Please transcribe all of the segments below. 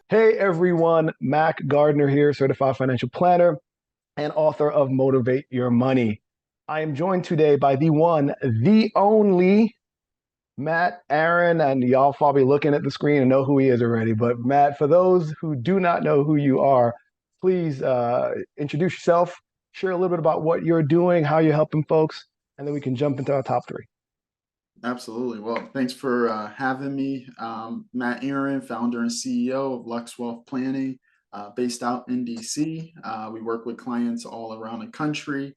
Hey everyone, Mac Gardner here, certified financial planner and author of Motivate Your Money. I am joined today by the one, the only Matt Aaron, and y'all probably looking at the screen and know who he is already. But Matt, for those who do not know who you are, please introduce yourself, share a little bit about what you're doing, how you're helping folks, and then we can jump into our top three. Absolutely. Well, thanks for having me. Matt Aaron, founder and CEO of Lux Wealth Planning, based out in DC. We work with clients all around the country.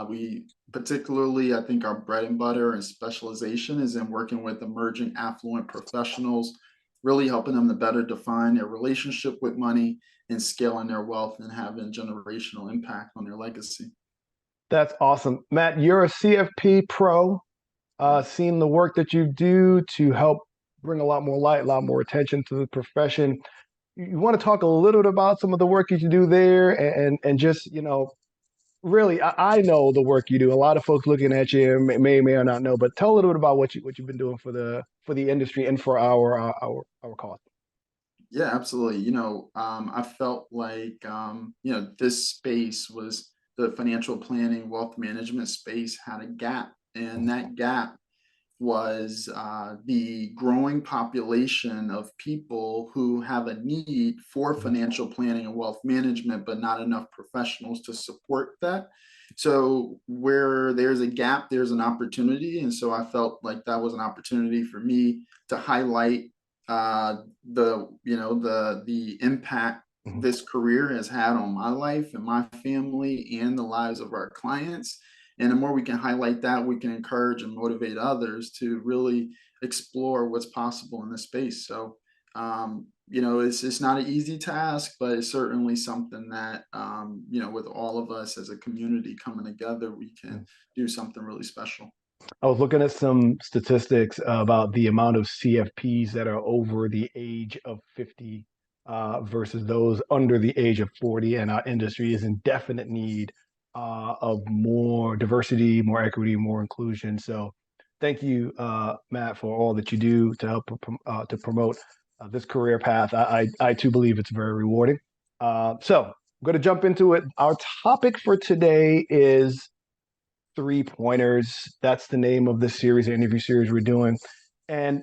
We particularly, I think our bread and butter and specialization is in working with emerging affluent professionals, really helping them to better define their relationship with money and scaling their wealth and having generational impact on their legacy. That's awesome. Matt, you're a CFP pro. Seen the work that you do to help bring a lot more light, a lot more attention to the profession. You want to talk a little bit about some of the work that you do there and just, really, I know the work you do. A lot of folks looking at you may or not know, but tell a little bit about what you've been doing for the industry and for our cause. Yeah, absolutely. I felt like, this space was the financial planning, wealth management space had a gap. And that gap was the growing population of people who have a need for Mhm. financial planning and wealth management, but not enough professionals to support that. So, where there's a gap, there's an opportunity. And so, I felt like that was an opportunity for me to highlight the impact Mhm. this career has had on my life and my family and the lives of our clients. And the more we can highlight that, we can encourage and motivate others to really explore what's possible in this space. So, it's not an easy task, but it's certainly something that, with all of us as a community coming together, we can do something really special. I was looking at some statistics about the amount of CFPs that are over the age of 50 versus those under the age of 40. And our industry is in definite need of more diversity, more equity, more inclusion. So thank you, Matt, for all that you do to help to promote this career path. I too believe it's very rewarding. So I'm going to jump into it. Our topic for today is three pointers. That's the name of this series, the interview series we're doing. And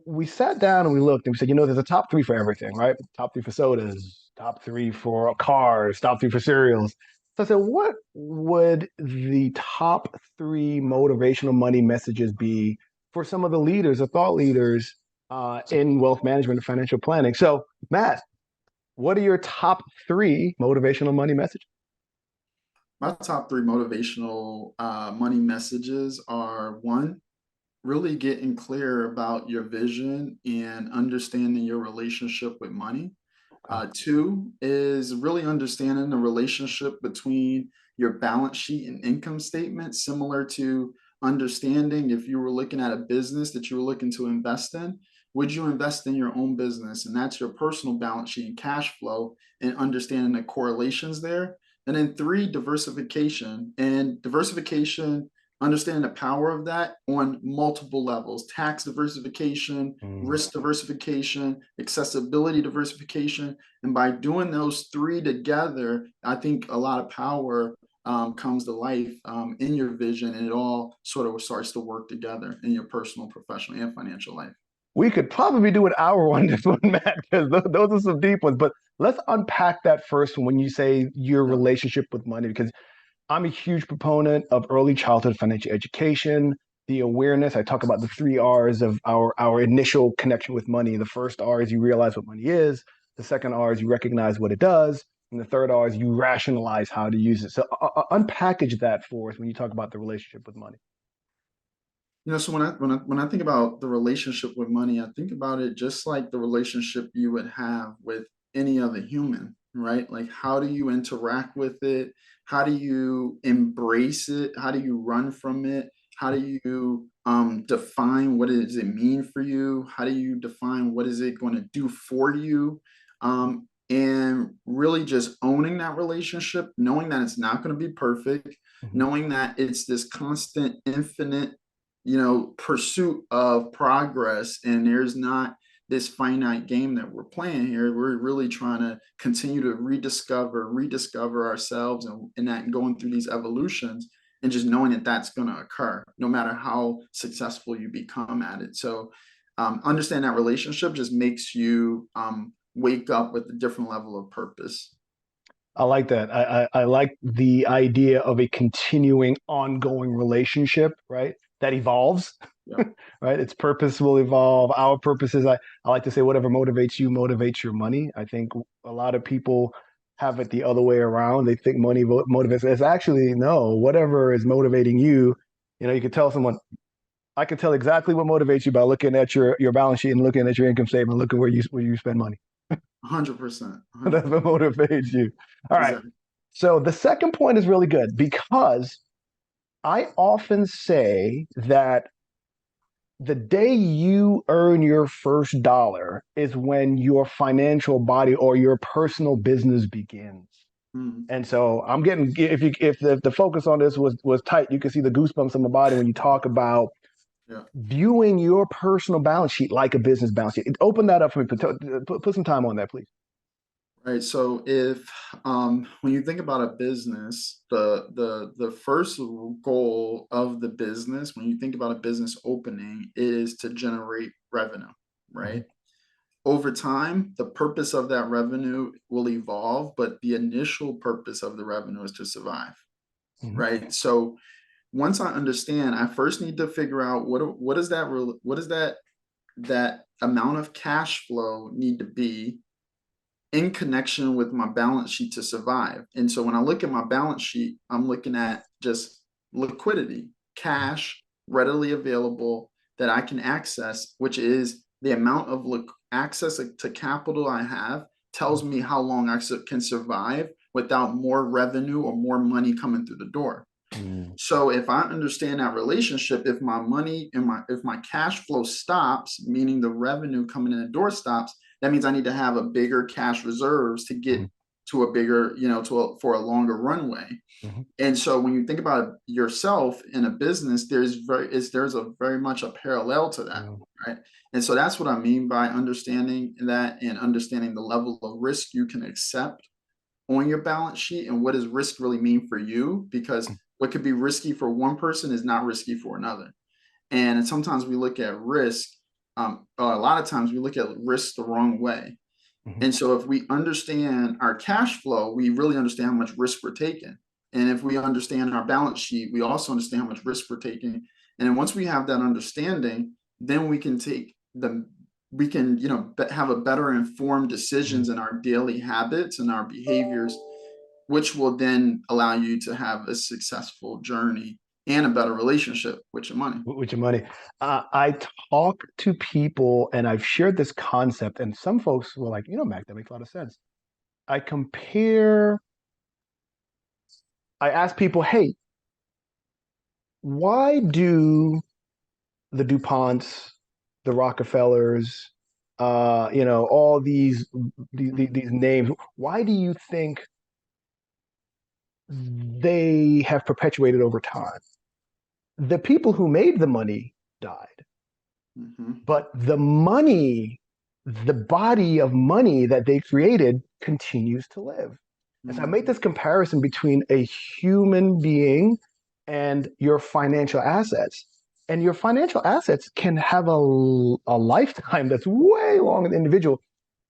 we sat down and we looked and we said, there's a top three for everything, right? Top three for sodas, top three for cars, top three for cereals. So I said, what would the top three motivational money messages be for some of the leaders, the thought leaders in wealth management and financial planning? So, Matt, what are your top three motivational money messages? My top three motivational money messages are one, really getting clear about your vision and understanding your relationship with money. Okay. Two is really understanding the relationship between your balance sheet and income statement, similar to understanding if you were looking at a business that you were looking to invest in, would you invest in your own business? And that's your personal balance sheet and cash flow and understanding the correlations there. And then three, diversification. And diversification, understanding the power of that on multiple levels: tax diversification, Mm. risk diversification, accessibility diversification. And by doing those three together, I think a lot of power comes to life in your vision, and it all sort of starts to work together in your personal, professional, and financial life. We could probably do an hour on this one, Matt, because those are some deep ones. But let's unpack that first when you say your Yeah. relationship with money, because I'm a huge proponent of early childhood financial education, the awareness. I talk about the three R's of our initial connection with money. The first R is you realize what money is. The second R is you recognize what it does. And the third R is you rationalize how to use it. So unpackage that for us when you talk about the relationship with money. So when I think about the relationship with money, I think about it just like the relationship you would have with any other human, right? Like, how do you interact with it? How do you embrace it? How do you run from it? How do you define what does it mean for you? How do you define what is it going to do for you? And really just owning that relationship, knowing that it's not going to be perfect, Mhm. knowing that it's this constant, infinite pursuit of progress, and there's not this finite game that we're playing here. We're really trying to continue to rediscover ourselves, and that going through these evolutions, and just knowing that that's going to occur no matter how successful you become at it. So understand that relationship just makes you wake up with a different level of purpose. I like that. I like the idea of a continuing, ongoing relationship, right? That evolves, Yeah. right? Its purpose will evolve. Our purposes, I like to say, whatever motivates you motivates your money. I think a lot of people have it the other way around. They think money motivates. It's actually no, whatever is motivating you. You know, you could tell someone, I can tell exactly what motivates you by looking at your balance sheet and looking at your income statement, looking where you spend money. 100%. That's 100%. what motivates you. All right. Exactly. So the second point is really good because I often say that the day you earn your first dollar is when your financial body or your personal business begins. Mm, And so I'm getting if the focus on this was tight, you can see the goosebumps on my body when you talk about yeah. viewing your personal balance sheet like a business balance sheet. Open that up for me. Put some time on that, please. Right. So if when you think about a business, the first goal of the business, when you think about a business opening, is to generate revenue, Mm-hmm. right? Over time, the purpose of that revenue will evolve, but the initial purpose of the revenue is to survive, Mm-hmm. right? So once I understand, I first need to figure out what is that what is that amount of cash flow need to be in connection with my balance sheet to survive. And so when I look at my balance sheet, I'm looking at just liquidity, cash readily available that I can access, which is the amount of access to capital I have tells me how long I can survive without more revenue or more money coming through the door. Mm-hmm. So if I understand that relationship, if my money and if my cash flow stops, meaning the revenue coming in the door stops, that means I need to have a bigger cash reserves to get to a bigger, for a longer runway. Mm-hmm. And so when you think about yourself in a business, there's a very much a parallel to that, Yeah. right? And so that's what I mean by understanding that, and understanding the level of risk you can accept on your balance sheet, and what does risk really mean for you, because what could be risky for one person is not risky for another. And sometimes we look at risk, or a lot of times we look at risk the wrong way. Mm-hmm. And so if we understand our cash flow, we really understand how much risk we're taking. And if we understand our balance sheet, we also understand how much risk we're taking. And then once we have that understanding, then we can, have a better informed decisions in our daily habits and our behaviors, which will then allow you to have a successful journey and a better relationship with your money. With your money. I talk to people and I've shared this concept, and some folks were like, Mac, that makes a lot of sense. I compare, I ask people, hey, why do the DuPonts, the Rockefellers, all these names, why do you think they have perpetuated over time? The people who made the money died. Mm-hmm. But the money, the body of money that they created continues to live. And so I make Mm-hmm. this comparison between a human being and your financial assets. And your financial assets can have a lifetime that's way longer than the individual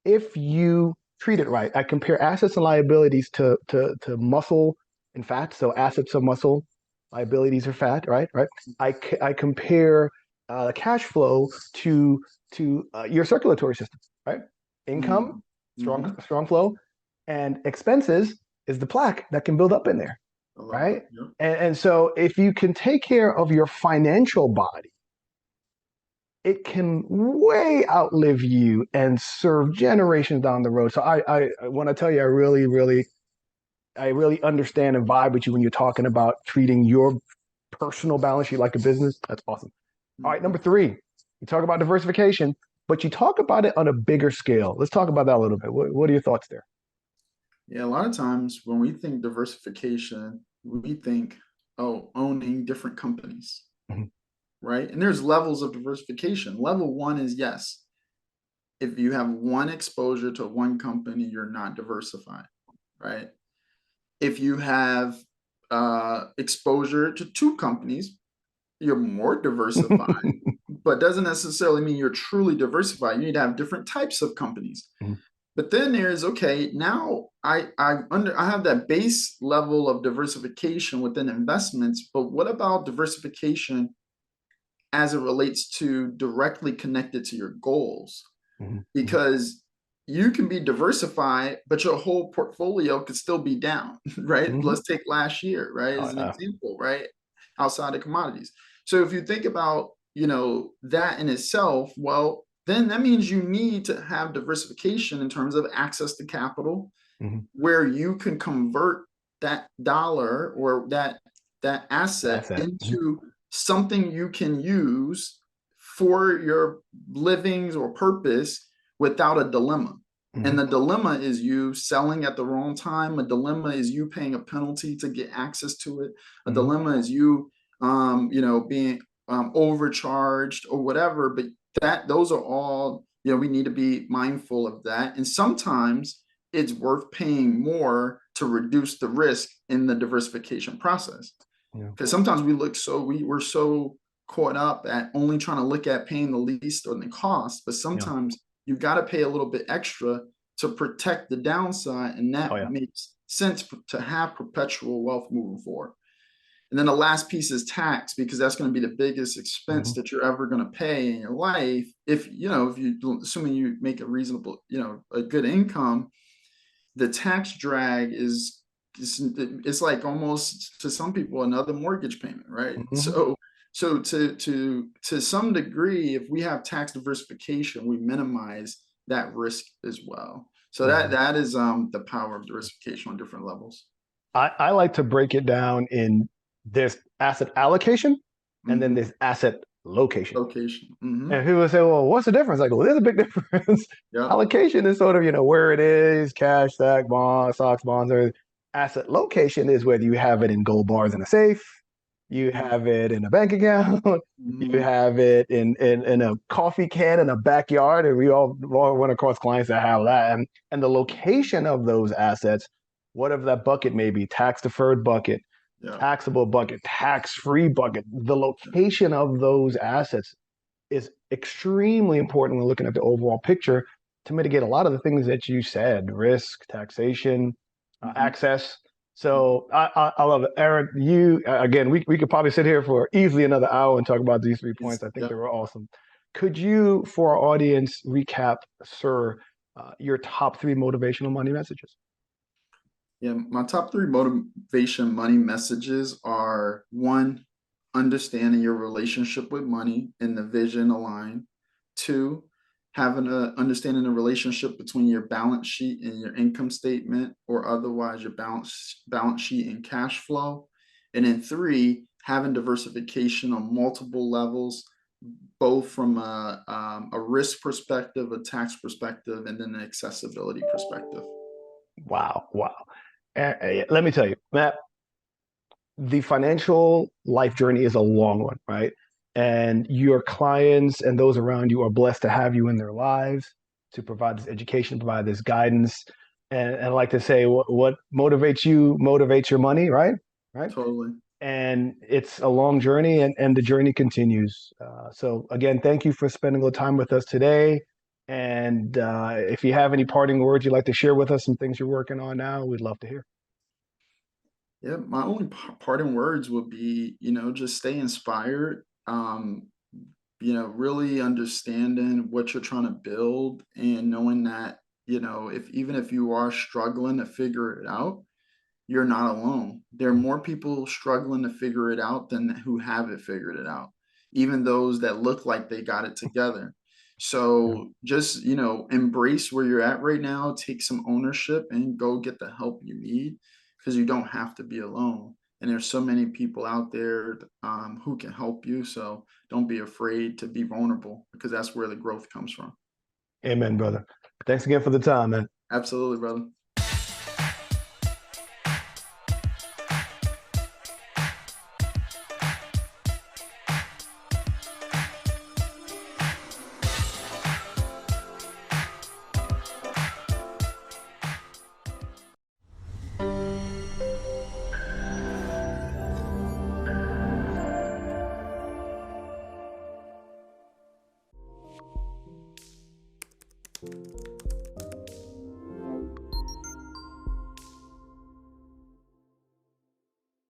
if you treat it right. I compare assets and liabilities to muscle and fat. So assets are muscle, liabilities are fat, right? Right. I compare cash flow to your circulatory system, right? Income, Mm-hmm. strong flow, and expenses is the plaque that can build up in there, I love it. right? Yep. And so if you can take care of your financial body, it can way outlive you and serve generations down the road. So I when I tell you, I really understand and vibe with you when you're talking about treating your personal balance sheet like a business. That's awesome. All right, Mm-hmm. number three, you talk about diversification, but you talk about it on a bigger scale. Let's talk about that a little bit. What are your thoughts there? Yeah, a lot of times when we think diversification, we think, oh, owning different companies, Mhm. right? And there's levels of diversification. Level one is yes, if you have one exposure to one company, you're not diversified, right? If you have exposure to two companies, you're more diversified, but doesn't necessarily mean you're truly diversified. You need to have different types of companies. Mhm. But then there's, okay, now I have that base level of diversification within investments, but what about diversification as it relates to directly connected to your goals? Mhm. Mhm. Because you can be diversified, but your whole portfolio could still be down, right? Mhm. Let's take last year, right, Oh, as an yeah. example, right? Outside of commodities. So if you think about, that in itself, well, then that means you need to have diversification in terms of access to capital, Mhm. where you can convert that dollar or that asset That's it. Mhm. into something you can use for your livings or purpose without a dilemma. And Mhm. the dilemma is you selling at the wrong time. A dilemma is you paying a penalty to get access to it. A Mhm. dilemma is you, being overcharged or whatever. But those are all, we need to be mindful of that. And sometimes it's worth paying more to reduce the risk in the diversification process. Yeah. Because sometimes we're so caught up at only trying to look at paying the least or the cost, but Yeah. sometimes you've got to pay a little bit extra to protect the downside, and Oh, that yeah. makes sense to have perpetual wealth moving forward. And then the last piece is tax, because that's going to be the biggest expense Mhm. that you're ever going to pay in your life. If you assuming you make a reasonable, a good income, the tax drag is it's like almost, to some people, another mortgage payment, right? Mhm. So to some degree, if we have tax diversification, we minimize that risk as well. So that Mhm. that is the power of diversification on different levels. I like to break it down in this asset allocation and then Hmm. this asset location. Location. Hmm. And people say, well, what's the difference? I go, well, there's a big difference. Yep. Allocation is sort of, where it is, cash, stack, bonds, stocks, bonds. Or asset location is whether you have it in gold bars in a safe, you have it in a bank account, you Hmm. have it in a coffee can in a backyard. And we all run across clients that have that. And the location of those assets, whatever that bucket may be, tax deferred bucket, Yep. taxable bucket, tax free bucket, the location of those assets is extremely important when looking at the overall picture to mitigate a lot of the things that you said: risk, taxation, Hmm. access. So I love it. Eric, you, again, we could probably sit here for easily another hour and talk about these 3 points. I think they Yep. were awesome. Could you, for our audience, recap, sir, your top three motivational money messages? Yeah, my top three motivation money messages are: one, understanding your relationship with money and the vision align. Two, having a understanding the relationship between your balance sheet and your income statement, or otherwise your balance sheet and cash flow. And then three, having diversification on multiple levels, both from a risk perspective, a tax perspective, and then an accessibility perspective. Wow, wow. Let me tell you, Matt, the financial life journey is a long one, right? And your clients and those around you are blessed to have you in their lives to provide this education, provide this guidance. And I like to say, what motivates you motivates your money, right? Right. Totally. And it's a long journey, and the journey continues. So, again, thank you for spending a little time with us today. And if you have any parting words you'd like to share with us, some things you're working on now, we'd love to hear. Yeah, my only parting words would be, just stay inspired. Really understanding what you're trying to build, and knowing that, if even if you are struggling to figure it out, you're not alone. There are more people struggling to figure it out than who have it figured it out, even those that look like they got it together. Yeah. So just, embrace where you're at right now, take some ownership, and go get the help you need, because you don't have to be alone. And there's so many people out there who can help you. So don't be afraid to be vulnerable, because that's where the growth comes from. Amen, brother. Thanks again for the time, man. Absolutely, brother.